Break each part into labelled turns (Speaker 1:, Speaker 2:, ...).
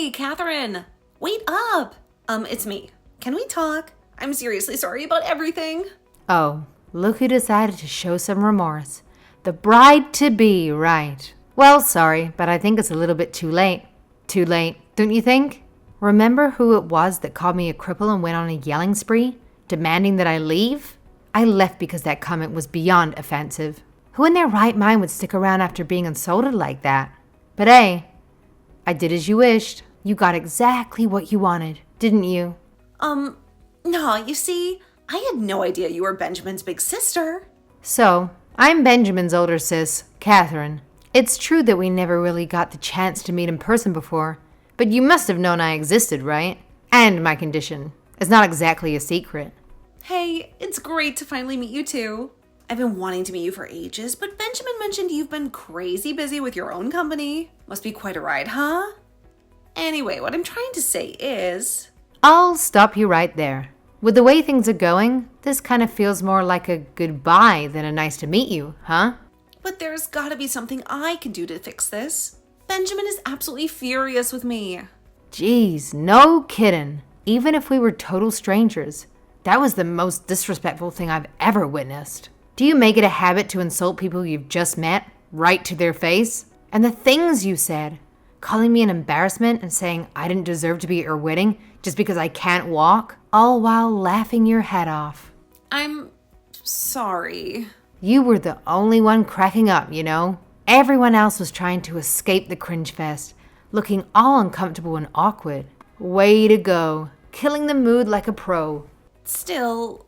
Speaker 1: Hey, Catherine! Wait up! It's me. Can we talk? I'm seriously sorry about everything.
Speaker 2: Oh, look who decided to show some remorse. The bride-to-be, right. Well, sorry, but I think it's a little bit too late. Too late, don't you think? Remember who it was that called me a cripple and went on a yelling spree, demanding that I leave? I left because that comment was beyond offensive. Who in their right mind would stick around after being insulted like that? But hey, I did as you wished. You got exactly what you wanted, didn't you?
Speaker 1: No, you see, I had no idea you were Benjamin's big sister.
Speaker 2: So, I'm Benjamin's older sis, Catherine. It's true that we never really got the chance to meet in person before, but you must have known I existed, right? And my condition. It's not exactly a secret.
Speaker 1: Hey, it's great to finally meet you too. I've been wanting to meet you for ages, but Benjamin mentioned you've been crazy busy with your own company. Must be quite a ride, huh? Anyway, what I'm trying to say is...
Speaker 2: I'll stop you right there. With the way things are going, this kind of feels more like a goodbye than a nice to meet you, huh?
Speaker 1: But there's gotta be something I can do to fix this. Benjamin is absolutely furious with me.
Speaker 2: Jeez, no kidding. Even if we were total strangers, that was the most disrespectful thing I've ever witnessed. Do you make it a habit to insult people you've just met, right to their face? And the things you said, calling me an embarrassment and saying I didn't deserve to be at your wedding just because I can't walk, all while laughing your head off.
Speaker 1: I'm sorry.
Speaker 2: You were the only one cracking up, you know? Everyone else was trying to escape the cringe fest, looking all uncomfortable and awkward. Way to go, killing the mood like a pro.
Speaker 1: Still,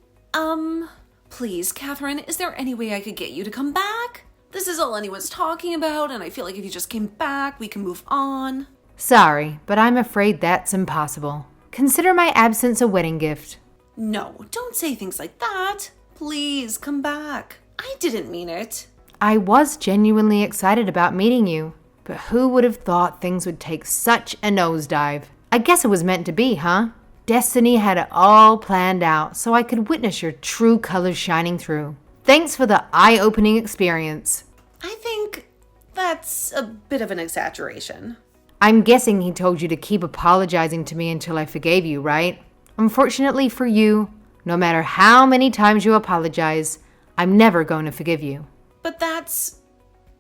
Speaker 1: please, Catherine, is there any way I could get you to come back? This is all anyone's talking about, and I feel like if you just came back, we can move on.
Speaker 2: Sorry, but I'm afraid that's impossible. Consider my absence a wedding gift.
Speaker 1: No, don't say things like that. Please, come back. I didn't mean it.
Speaker 2: I was genuinely excited about meeting you, but who would have thought things would take such a nosedive? I guess it was meant to be, huh? Destiny had it all planned out so I could witness your true colors shining through. Thanks for the eye-opening experience.
Speaker 1: I think that's a bit of an exaggeration.
Speaker 2: I'm guessing he told you to keep apologizing to me until I forgave you, right? Unfortunately for you, no matter how many times you apologize, I'm never going to forgive you.
Speaker 1: But that's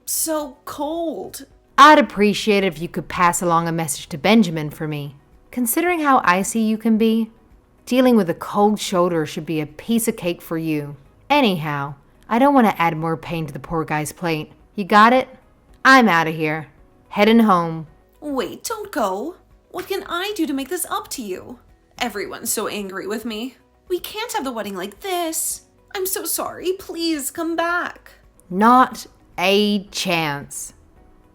Speaker 1: so cold.
Speaker 2: I'd appreciate it if you could pass along a message to Benjamin for me. Considering how icy you can be, dealing with a cold shoulder should be a piece of cake for you. Anyhow, I don't want to add more pain to the poor guy's plate. You got it? I'm out of here. Heading home.
Speaker 1: Wait, don't go. What can I do to make this up to you? Everyone's so angry with me. We can't have the wedding like this. I'm so sorry. Please come back.
Speaker 2: Not a chance.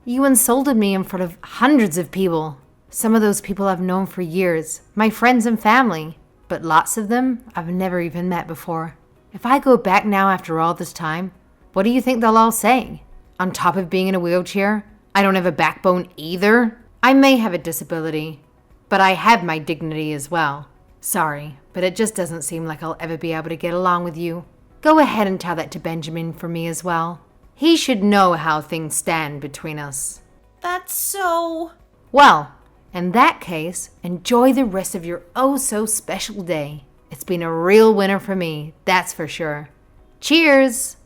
Speaker 2: You insulted me in front of hundreds of people. Some of those people I've known for years, my friends and family, but lots of them I've never even met before. If I go back now after all this time, what do you think they'll all say? On top of being in a wheelchair, I don't have a backbone either. I may have a disability, but I have my dignity as well. Sorry, but it just doesn't seem like I'll ever be able to get along with you. Go ahead and tell that to Benjamin for me as well. He should know how things stand between us.
Speaker 1: That's so...
Speaker 2: Well, in that case, enjoy the rest of your oh-so-special day. It's been a real winner for me, that's for sure. Cheers!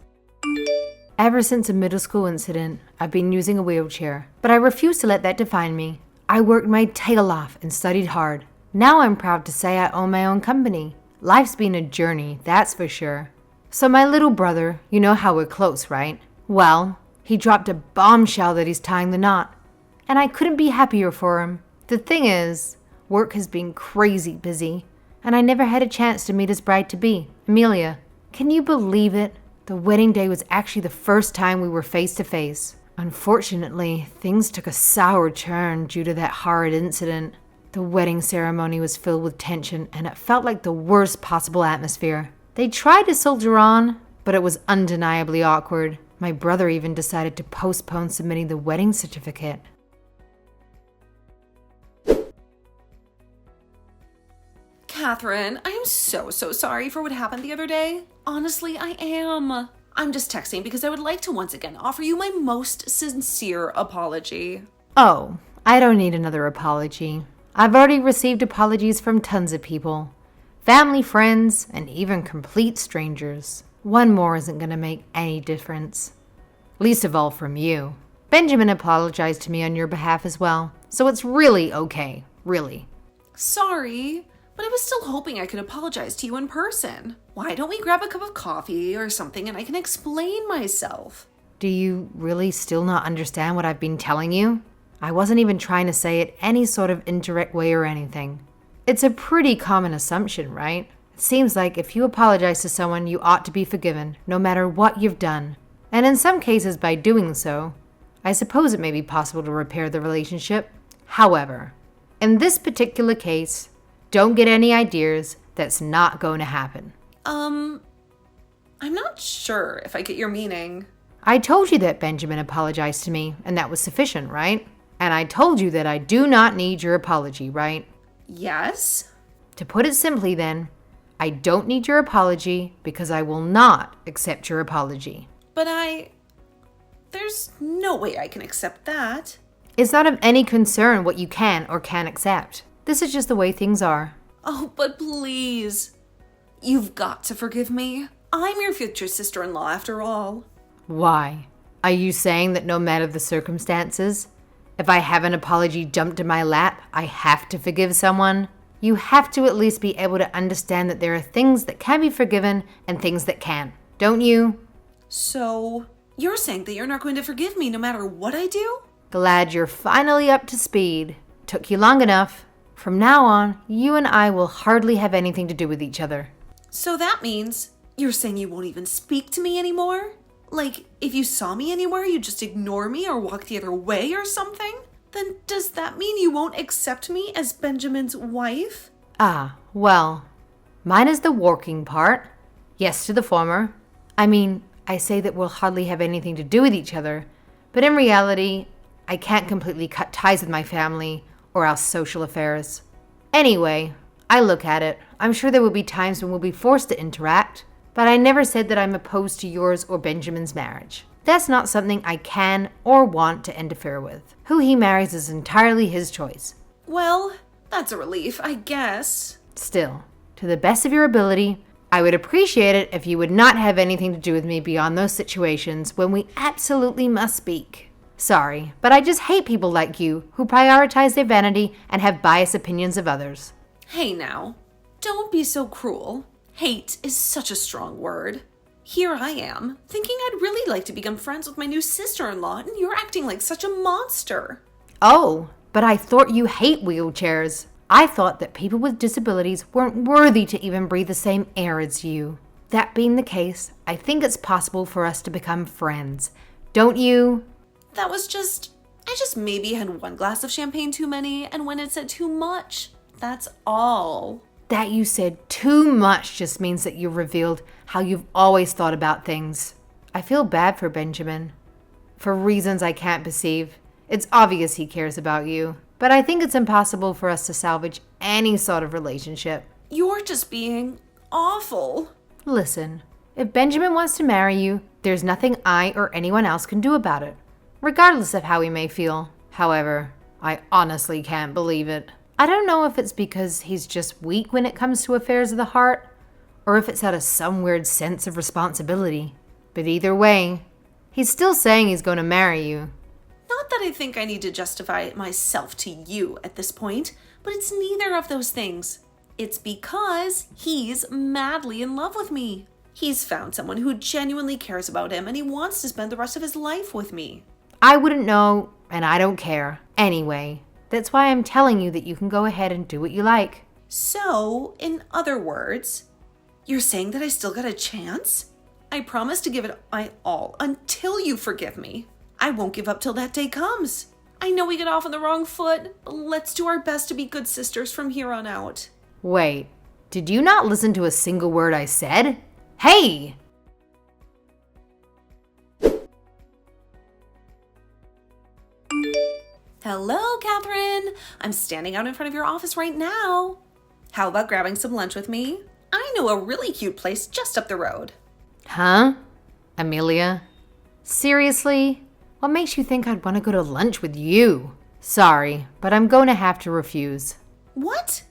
Speaker 2: Ever since a middle school incident, I've been using a wheelchair, but I refuse to let that define me. I worked my tail off and studied hard. Now I'm proud to say I own my own company. Life's been a journey, that's for sure. So my little brother, you know how we're close, right? Well, he dropped a bombshell that he's tying the knot, and I couldn't be happier for him. The thing is, work has been crazy busy, and I never had a chance to meet his bride-to-be, Amelia. Can you believe it? The wedding day was actually the first time we were face-to-face. Unfortunately, things took a sour turn due to that horrid incident. The wedding ceremony was filled with tension, and it felt like the worst possible atmosphere. They tried to soldier on, but it was undeniably awkward. My brother even decided to postpone submitting the wedding certificate.
Speaker 1: Catherine, I am so sorry for what happened the other day. Honestly, I am. I'm just texting because I would like to once again offer you my most sincere apology.
Speaker 2: Oh, I don't need another apology. I've already received apologies from tons of people. Family, friends, and even complete strangers. One more isn't going to make any difference. Least of all from you. Benjamin apologized to me on your behalf as well, so it's really okay, really.
Speaker 1: Sorry, but I was still hoping I could apologize to you in person. Why don't we grab a cup of coffee or something and I can explain myself?
Speaker 2: Do you really still not understand what I've been telling you? I wasn't even trying to say it any sort of indirect way or anything. It's a pretty common assumption, right? It seems like if you apologize to someone, you ought to be forgiven, no matter what you've done. And in some cases, by doing so, I suppose it may be possible to repair the relationship. However, in this particular case, don't get any ideas. That's not going to happen.
Speaker 1: I'm not sure if I get your meaning.
Speaker 2: I told you that Benjamin apologized to me, and that was sufficient, right? And I told you that I do not need your apology, right?
Speaker 1: Yes?
Speaker 2: To put it simply then, I don't need your apology because I will not accept your apology.
Speaker 1: But there's no way I can accept that.
Speaker 2: It's not of any concern what you can or can't accept. This is just the way things are.
Speaker 1: Oh, but please. You've got to forgive me. I'm your future sister-in-law after all.
Speaker 2: Why? Are you saying that no matter the circumstances, if I have an apology dumped in my lap, I have to forgive someone? You have to at least be able to understand that there are things that can be forgiven and things that can't, don't you?
Speaker 1: So, you're saying that you're not going to forgive me no matter what I do?
Speaker 2: Glad you're finally up to speed. Took you long enough. From now on, you and I will hardly have anything to do with each other.
Speaker 1: So that means you're saying you won't even speak to me anymore? Like, if you saw me anywhere, you'd just ignore me or walk the other way or something? Then does that mean you won't accept me as Benjamin's wife?
Speaker 2: Ah, well, mine is the working part. Yes to the former. I mean, I say that we'll hardly have anything to do with each other, but in reality, I can't completely cut ties with my family or our social affairs. Anyway, I look at it. I'm sure there will be times when we'll be forced to interact, but I never said that I'm opposed to yours or Benjamin's marriage. That's not something I can or want to interfere with. Who he marries is entirely his choice.
Speaker 1: Well, that's a relief, I guess.
Speaker 2: Still, to the best of your ability, I would appreciate it if you would not have anything to do with me beyond those situations when we absolutely must speak. Sorry, but I just hate people like you who prioritize their vanity and have biased opinions of others.
Speaker 1: Hey now, don't be so cruel. Hate is such a strong word. Here I am, thinking I'd really like to become friends with my new sister-in-law, and you're acting like such a monster.
Speaker 2: Oh, but I thought you hate wheelchairs. I thought that people with disabilities weren't worthy to even breathe the same air as you. That being the case, I think it's possible for us to become friends. Don't you?
Speaker 1: I just maybe had one glass of champagne too many, and when it said too much, that's all.
Speaker 2: That you said too much just means that you've revealed how you've always thought about things. I feel bad for Benjamin. For reasons I can't perceive. It's obvious he cares about you. But I think it's impossible for us to salvage any sort of relationship.
Speaker 1: You're just being awful.
Speaker 2: Listen, if Benjamin wants to marry you, there's nothing I or anyone else can do about it, regardless of how he may feel. However, I honestly can't believe it. I don't know if it's because he's just weak when it comes to affairs of the heart, or if it's out of some weird sense of responsibility. But either way, he's still saying he's going to marry you.
Speaker 1: Not that I think I need to justify myself to you at this point, but it's neither of those things. It's because he's madly in love with me. He's found someone who genuinely cares about him and he wants to spend the rest of his life with me.
Speaker 2: I wouldn't know, and I don't care. Anyway, that's why I'm telling you that you can go ahead and do what you like.
Speaker 1: So, in other words, you're saying that I still got a chance? I promise to give it my all until you forgive me. I won't give up till that day comes. I know we get off on the wrong foot, but let's do our best to be good sisters from here on out.
Speaker 2: Wait, did you not listen to a single word I said? Hey!
Speaker 1: Hello, Catherine. I'm standing out in front of your office right now. How about grabbing some lunch with me? I know a really cute place just up the road.
Speaker 2: Huh? Amelia? Seriously? What makes you think I'd want to go to lunch with you? Sorry, but I'm going to have to refuse.
Speaker 1: What?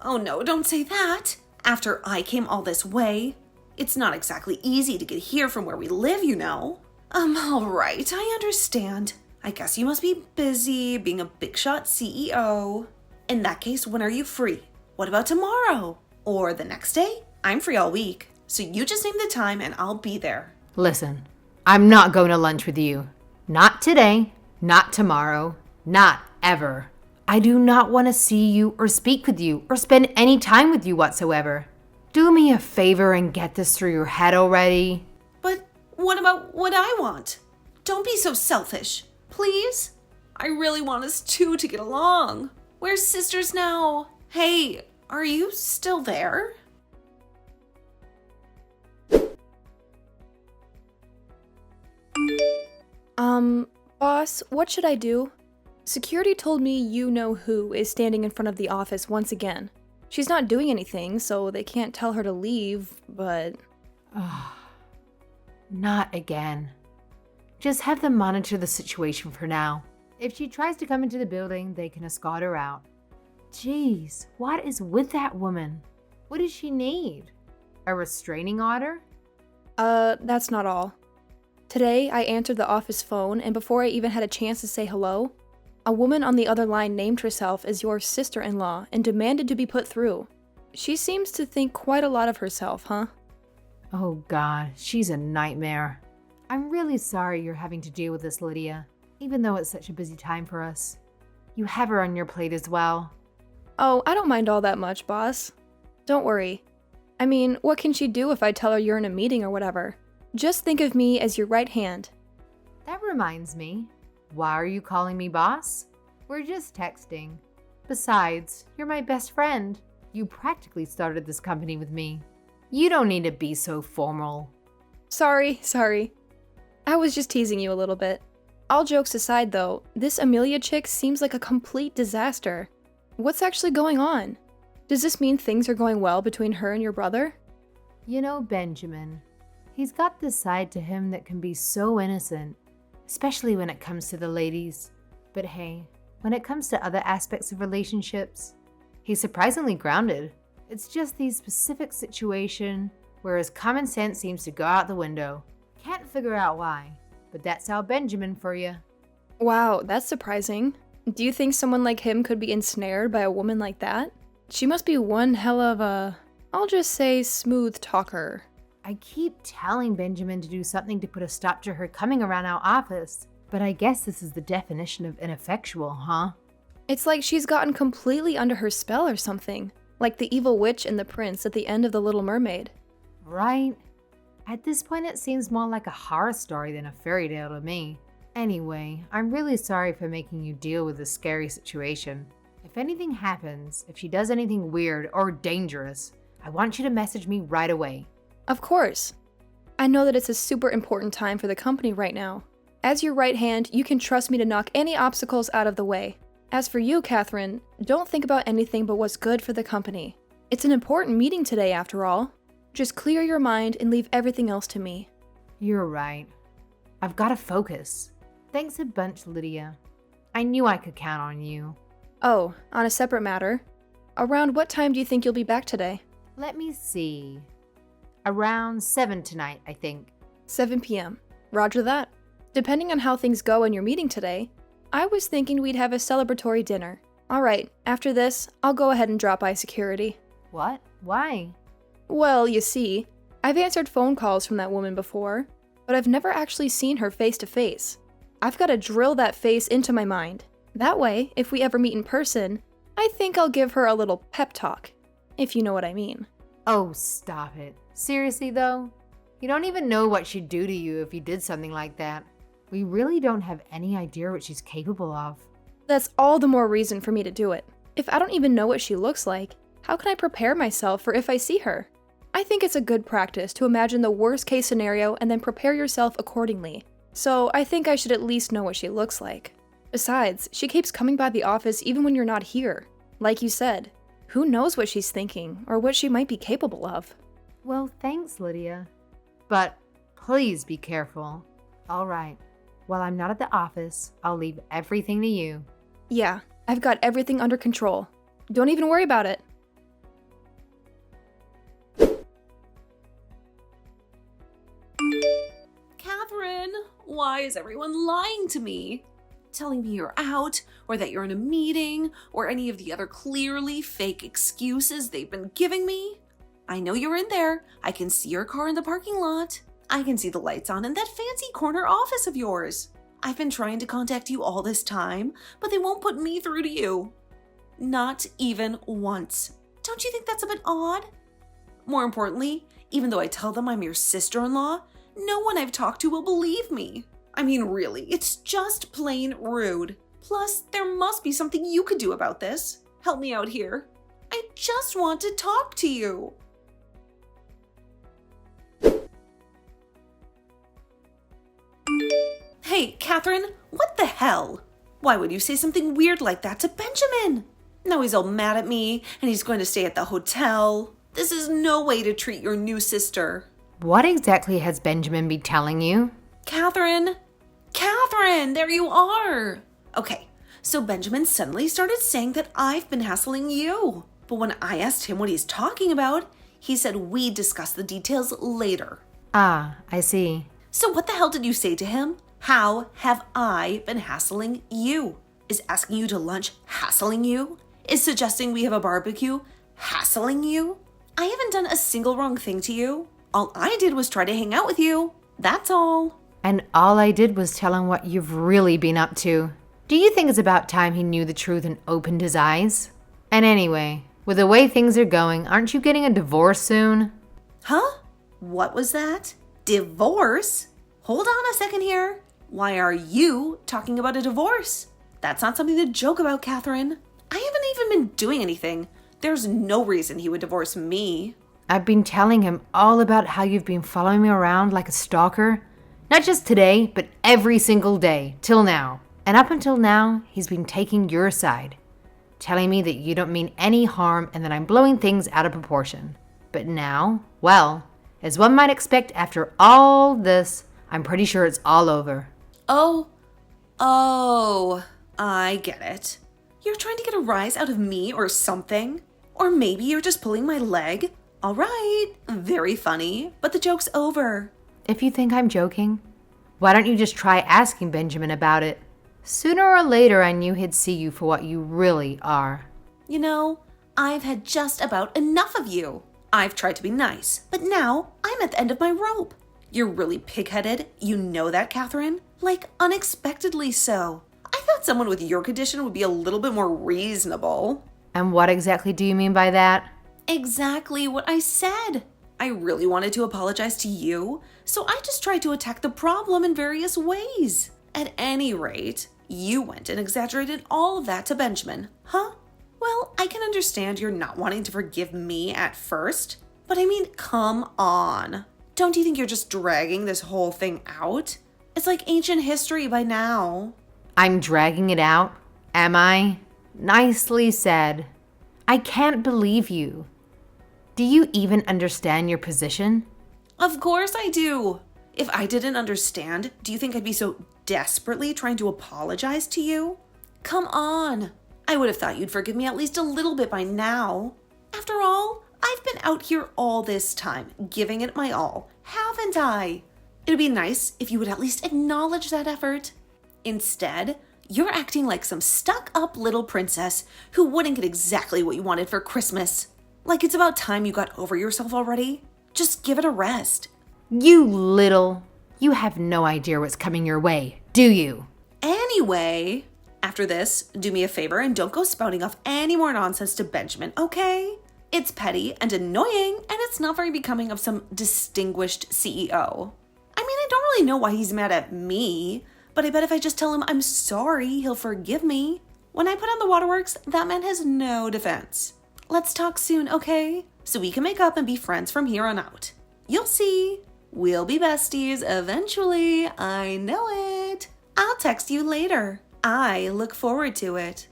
Speaker 1: Oh no, don't say that. After I came all this way. It's not exactly easy to get here from where we live, you know. All right, I understand. I guess you must be busy being a big shot CEO. In that case, when are you free? What about tomorrow? Or the next day? I'm free all week, so you just name the time and I'll be there.
Speaker 2: Listen, I'm not going to lunch with you. Not today, not tomorrow, not ever. I do not want to see you or speak with you or spend any time with you whatsoever. Do me a favor and get this through your head already.
Speaker 1: But what about what I want? Don't be so selfish, please. I really want us two to get along. We're sisters now. Hey, are you still there?
Speaker 3: Boss, what should I do? Security told me you know who is standing in front of the office once again. She's not doing anything, so they can't tell her to leave, but...
Speaker 2: Not again. Just have them monitor the situation for now. If she tries to come into the building, they can escort her out. Jeez, what is with that woman? What does she need? A restraining order?
Speaker 3: That's not all. Today, I answered the office phone, and before I even had a chance to say hello, a woman on the other line named herself as your sister-in-law and demanded to be put through. She seems to think quite a lot of herself, huh?
Speaker 2: Oh God, she's a nightmare. I'm really sorry you're having to deal with this, Lydia, even though it's such a busy time for us. You have her on your plate as well.
Speaker 3: Oh, I don't mind all that much, boss. Don't worry. I mean, what can she do if I tell her you're in a meeting or whatever? Just think of me as your right hand.
Speaker 2: That reminds me. Why are you calling me boss? We're just texting. Besides, you're my best friend. You practically started this company with me. You don't need to be so formal.
Speaker 3: Sorry. I was just teasing you a little bit. All jokes aside though, this Amelia chick seems like a complete disaster. What's actually going on? Does this mean things are going well between her and your brother?
Speaker 2: You know, Benjamin, he's got this side to him that can be so innocent, especially when it comes to the ladies. But hey, when it comes to other aspects of relationships, he's surprisingly grounded. It's just these specific situations where his common sense seems to go out the window. Can't figure out why, but that's our Benjamin for you.
Speaker 3: Wow, that's surprising. Do you think someone like him could be ensnared by a woman like that? She must be one hell of a, I'll just say, smooth talker.
Speaker 2: I keep telling Benjamin to do something to put a stop to her coming around our office, but I guess this is the definition of ineffectual, huh?
Speaker 3: It's like she's gotten completely under her spell or something, like the evil witch and the prince at the end of The Little Mermaid.
Speaker 2: Right? At this point, it seems more like a horror story than a fairy tale to me. Anyway, I'm really sorry for making you deal with this scary situation. If anything happens, if she does anything weird or dangerous, I want you to message me right away.
Speaker 3: Of course. I know that it's a super important time for the company right now. As your right hand, you can trust me to knock any obstacles out of the way. As for you, Catherine, don't think about anything but what's good for the company. It's an important meeting today, after all. Just clear your mind and leave everything else to me.
Speaker 2: You're right. I've got to focus. Thanks a bunch, Lydia. I knew I could count on you.
Speaker 3: Oh, on a separate matter, around what time do you think you'll be back today?
Speaker 2: Let me see. Around 7 tonight, I think.
Speaker 3: 7 p.m. Roger that. Depending on how things go in your meeting today, I was thinking we'd have a celebratory dinner. Alright, after this, I'll go ahead and drop by security.
Speaker 2: What? Why?
Speaker 3: Well, you see, I've answered phone calls from that woman before, but I've never actually seen her face to face. I've got to drill that face into my mind. That way, if we ever meet in person, I think I'll give her a little pep talk, if you know what I mean.
Speaker 2: Oh, stop it. Seriously, though? You don't even know what she'd do to you if you did something like that. We really don't have any idea what she's capable of.
Speaker 3: That's all the more reason for me to do it. If I don't even know what she looks like, how can I prepare myself for if I see her? I think it's a good practice to imagine the worst case scenario and then prepare yourself accordingly. So I think I should at least know what she looks like. Besides, she keeps coming by the office even when you're not here. Like you said, who knows what she's thinking or what she might be capable of?
Speaker 2: Well, thanks, Lydia. But please be careful. All right. While I'm not at the office, I'll leave everything to you.
Speaker 3: Yeah, I've got everything under control. Don't even worry about it.
Speaker 1: Catherine, why is everyone lying to me? Telling me you're out, or that you're in a meeting, or any of the other clearly fake excuses they've been giving me? I know you're in there. I can see your car in the parking lot. I can see the lights on in that fancy corner office of yours. I've been trying to contact you all this time, but they won't put me through to you. Not even once. Don't you think that's a bit odd? More importantly, even though I tell them I'm your sister-in-law, no one I've talked to will believe me. I mean, really, it's just plain rude. Plus, there must be something you could do about this. Help me out here. I just want to talk to you. Hey, Catherine, what the hell? Why would you say something weird like that to Benjamin? Now he's all mad at me, and he's going to stay at the hotel. This is no way to treat your new sister.
Speaker 2: What exactly has Benjamin been telling you?
Speaker 1: Catherine, there you are. Okay, so Benjamin suddenly started saying that I've been hassling you. But when I asked him what he's talking about, he said we'd discuss the details later.
Speaker 2: Ah, I see.
Speaker 1: So what the hell did you say to him? How have I been hassling you? Is asking you to lunch hassling you? Is suggesting we have a barbecue hassling you? I haven't done a single wrong thing to you. All I did was try to hang out with you. That's all.
Speaker 2: And all I did was tell him what you've really been up to. Do you think it's about time he knew the truth and opened his eyes? And anyway, with the way things are going, aren't you getting a divorce soon?
Speaker 1: Huh? What was that? Divorce? Hold on a second here. Why are you talking about a divorce? That's not something to joke about, Catherine. I haven't even been doing anything. There's no reason he would divorce me.
Speaker 2: I've been telling him all about how you've been following me around like a stalker. Not just today, but every single day, till now. And up until now, he's been taking your side. Telling me that you don't mean any harm and that I'm blowing things out of proportion. But now, well, as one might expect after all this, I'm pretty sure it's all over.
Speaker 1: Oh, I get it. You're trying to get a rise out of me or something? Or maybe you're just pulling my leg? All right, very funny, but the joke's over.
Speaker 2: If you think I'm joking, why don't you just try asking Benjamin about it? Sooner or later, I knew he'd see you for what you really are.
Speaker 1: You know, I've had just about enough of you. I've tried to be nice, but now I'm at the end of my rope. You're really pig-headed. You know that, Catherine? Like, unexpectedly so. I thought someone with your condition would be a little bit more reasonable.
Speaker 2: And what exactly do you mean by that?
Speaker 1: Exactly what I said. I really wanted to apologize to you, so I just tried to attack the problem in various ways. At any rate, you went and exaggerated all of that to Benjamin, huh? Well, I can understand you're not wanting to forgive me at first, but I mean, come on. Don't you think you're just dragging this whole thing out? It's like ancient history by now.
Speaker 2: I'm dragging it out, am I? Nicely said. I can't believe you. Do you even understand your position?
Speaker 1: Of course I do. If I didn't understand, do you think I'd be so desperately trying to apologize to you? Come on. I would have thought you'd forgive me at least a little bit by now. After all, I've been out here all this time, giving it my all, haven't I? It'd be nice if you would at least acknowledge that effort. Instead, you're acting like some stuck-up little princess who wouldn't get exactly what you wanted for Christmas. Like it's about time you got over yourself already. Just give it a rest.
Speaker 2: You have no idea what's coming your way, do you?
Speaker 1: Anyway, after this, do me a favor and don't go spouting off any more nonsense to Benjamin, okay? It's petty and annoying, and it's not very becoming of some distinguished CEO. I mean, I don't really know why he's mad at me, but I bet if I just tell him I'm sorry, he'll forgive me. When I put on the waterworks, that man has no defense. Let's talk soon, okay? So we can make up and be friends from here on out. You'll see. We'll be besties eventually. I know it. I'll text you later. I look forward to it.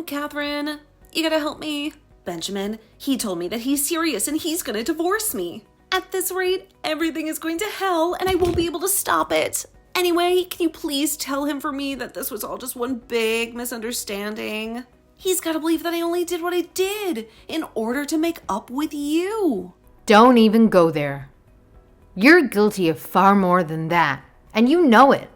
Speaker 1: Catherine, you gotta help me. Benjamin, he told me that he's serious and he's gonna divorce me. At this rate, everything is going to hell and I won't be able to stop it. Anyway, can you please tell him for me that this was all just one big misunderstanding? He's got to believe that I only did what I did in order to make up with you.
Speaker 2: Don't even go there. You're guilty of far more than that, and you know it.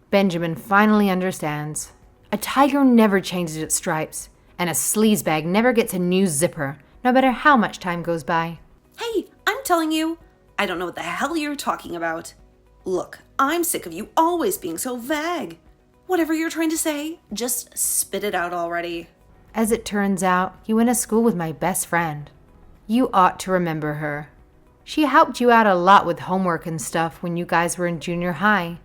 Speaker 2: Benjamin finally understands. A tiger never changes its stripes, and a sleazebag never gets a new zipper, no matter how much time goes by.
Speaker 1: Hey, I'm telling you, I don't know what the hell you're talking about. Look, I'm sick of you always being so vague. Whatever you're trying to say, just spit it out already.
Speaker 2: As it turns out, you went to school with my best friend. You ought to remember her. She helped you out a lot with homework and stuff when you guys were in junior high.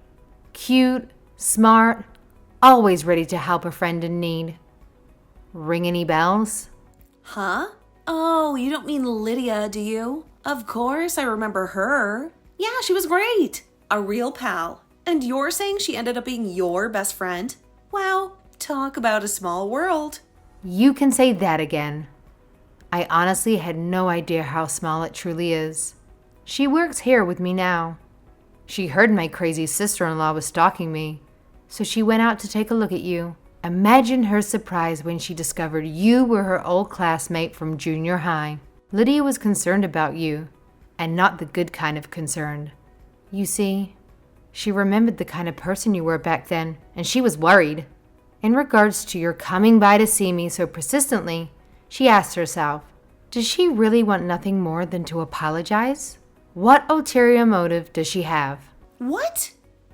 Speaker 2: Cute, smart, always ready to help a friend in need. Ring any bells?
Speaker 1: Huh? Oh, you don't mean Lydia, do you? Of course, I remember her. Yeah, she was great. A real pal. And you're saying she ended up being your best friend? Wow, talk about a small world.
Speaker 2: You can say that again. I honestly had no idea how small it truly is. She works here with me now. She heard my crazy sister-in-law was stalking me, so she went out to take a look at you. Imagine her surprise when she discovered you were her old classmate from junior high. Lydia was concerned about you, and not the good kind of concerned. You see, she remembered the kind of person you were back then, and she was worried. In regards to your coming by to see me so persistently, she asked herself, does she really want nothing more than to apologize? What ulterior motive does she have?
Speaker 1: What?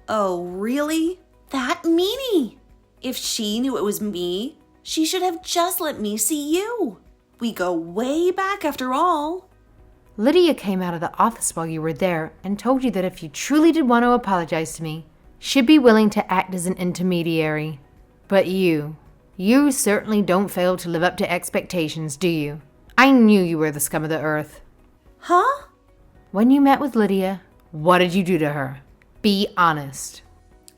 Speaker 1: Oh, really? That meanie? If she knew it was me, she should have just let me see you. We go way back after all.
Speaker 2: Lydia came out of the office while you were there and told you that if you truly did want to apologize to me, she'd be willing to act as an intermediary. But you certainly don't fail to live up to expectations, do you? I knew you were the scum of the earth.
Speaker 1: Huh?
Speaker 2: When you met with Lydia, what did you do to her? Be honest.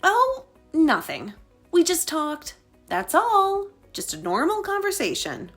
Speaker 1: Oh, nothing. We just talked. That's all. Just a normal conversation.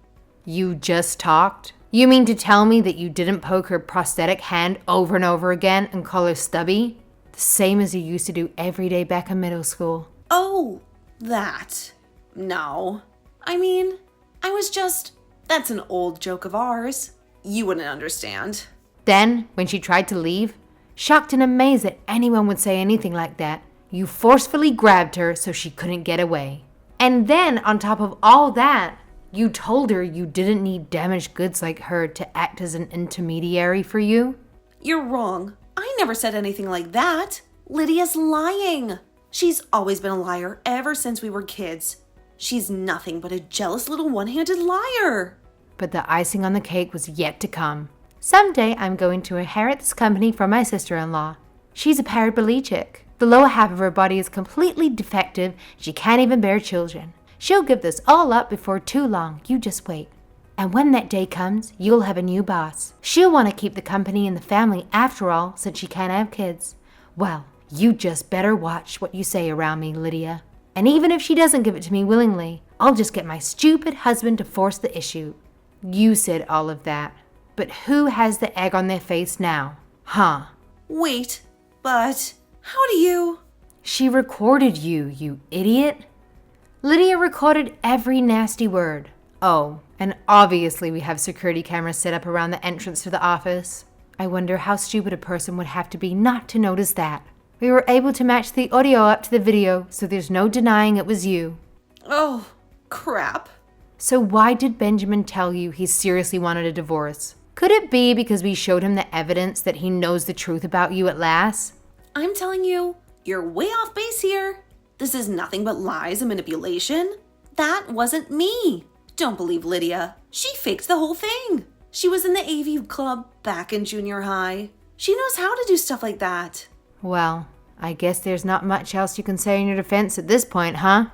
Speaker 2: You just talked? You mean to tell me that you didn't poke her prosthetic hand over and over again and call her stubby? The same as you used to do every day back in middle school.
Speaker 1: Oh, that. No. I mean, that's an old joke of ours. You wouldn't understand.
Speaker 2: Then, when she tried to leave, shocked and amazed that anyone would say anything like that, you forcefully grabbed her so she couldn't get away. And then, on top of all that, you told her you didn't need damaged goods like her to act as an intermediary for you?
Speaker 1: You're wrong. I never said anything like that. Lydia's lying. She's always been a liar ever since we were kids. She's nothing but a jealous little one-handed liar.
Speaker 2: But the icing on the cake was yet to come. Someday I'm going to inherit this company from my sister-in-law. She's a paraplegic. The lower half of her body is completely defective. She can't even bear children. She'll give this all up before too long. You just wait. And when that day comes, you'll have a new boss. She'll want to keep the company in the family after all, since she can't have kids. Well, you just better watch what you say around me, Lydia. And even if she doesn't give it to me willingly, I'll just get my stupid husband to force the issue. You said all of that. But who has the egg on their face now? Huh?
Speaker 1: Wait, but how do you...
Speaker 2: She recorded you, you idiot. Lydia recorded every nasty word. Oh, and obviously we have security cameras set up around the entrance to the office. I wonder how stupid a person would have to be not to notice that. We were able to match the audio up to the video, so there's no denying it was you.
Speaker 1: Oh, crap.
Speaker 2: So why did Benjamin tell you he seriously wanted a divorce? Could it be because we showed him the evidence that he knows the truth about you at last?
Speaker 1: I'm telling you, you're way off base here. This is nothing but lies and manipulation. That wasn't me. Don't believe Lydia. She faked the whole thing. She was in the AV club back in junior high. She knows how to do stuff like that.
Speaker 2: Well, I guess there's not much else you can say in your defense at this point, huh?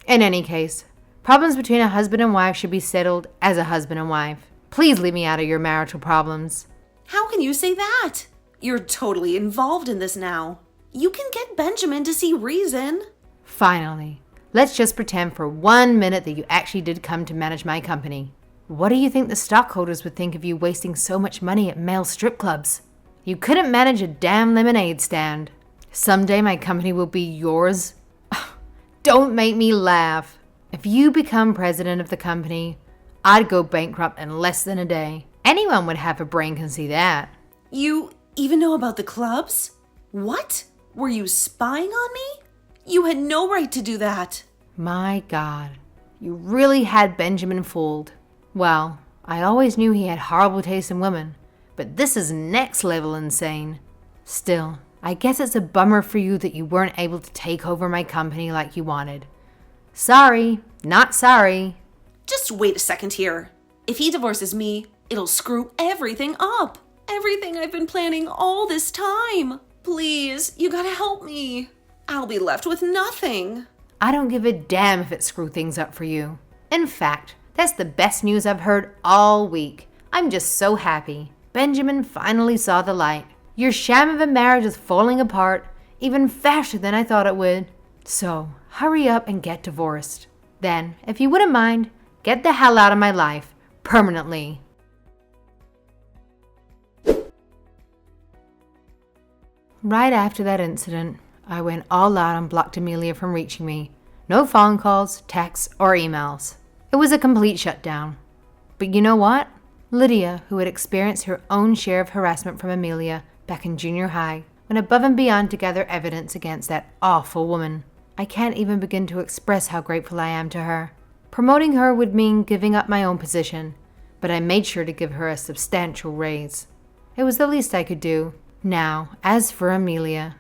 Speaker 2: In any case, problems between a husband and wife should be settled as a husband and wife. Please leave me out of your marital problems.
Speaker 1: How can you say that? You're totally involved in this now. You can get Benjamin to see reason.
Speaker 2: Finally, let's just pretend for 1 minute that you actually did come to manage my company. What do you think the stockholders would think of you wasting so much money at male strip clubs? You couldn't manage a damn lemonade stand. Someday my company will be yours. Don't make me laugh. If you become president of the company, I'd go bankrupt in less than a day. Anyone would have a brain can see that.
Speaker 1: You even know about the clubs? What? Were you spying on me? You had no right to do that.
Speaker 2: My God, you really had Benjamin fooled. Well, I always knew he had horrible taste in women, but this is next level insane. Still, I guess it's a bummer for you that you weren't able to take over my company like you wanted. Sorry, not sorry.
Speaker 1: Just wait a second here. If he divorces me, it'll screw everything up. Everything I've been planning all this time. Please, you gotta help me. I'll be left with nothing.
Speaker 2: I don't give a damn if it screws things up for you. In fact, that's the best news I've heard all week. I'm just so happy. Benjamin finally saw the light. Your sham of a marriage is falling apart even faster than I thought it would. So, hurry up and get divorced. Then, if you wouldn't mind, get the hell out of my life, permanently. Right after that incident, I went all out and blocked Amelia from reaching me. No phone calls, texts, or emails. It was a complete shutdown. But you know what? Lydia, who had experienced her own share of harassment from Amelia back in junior high, went above and beyond to gather evidence against that awful woman. I can't even begin to express how grateful I am to her. Promoting her would mean giving up my own position, but I made sure to give her a substantial raise. It was the least I could do. Now, as for Amelia,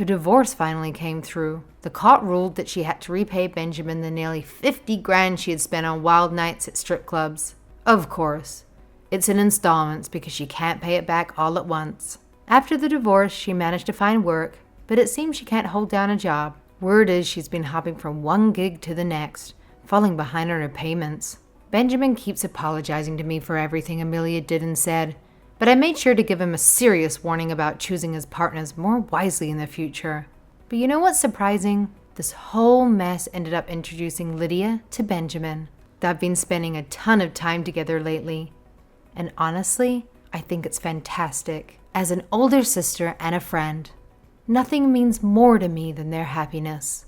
Speaker 2: her divorce finally came through. The court ruled that she had to repay Benjamin the nearly 50 grand she had spent on wild nights at strip clubs. Of course, it's in installments because she can't pay it back all at once. After the divorce, she managed to find work, but it seems she can't hold down a job. Word is she's been hopping from one gig to the next, falling behind on her payments. Benjamin keeps apologizing to me for everything Amelia did and said, but I made sure to give him a serious warning about choosing his partners more wisely in the future. But you know what's surprising? This whole mess ended up introducing Lydia to Benjamin. They've been spending a ton of time together lately. And honestly, I think it's fantastic. As an older sister and a friend, nothing means more to me than their happiness.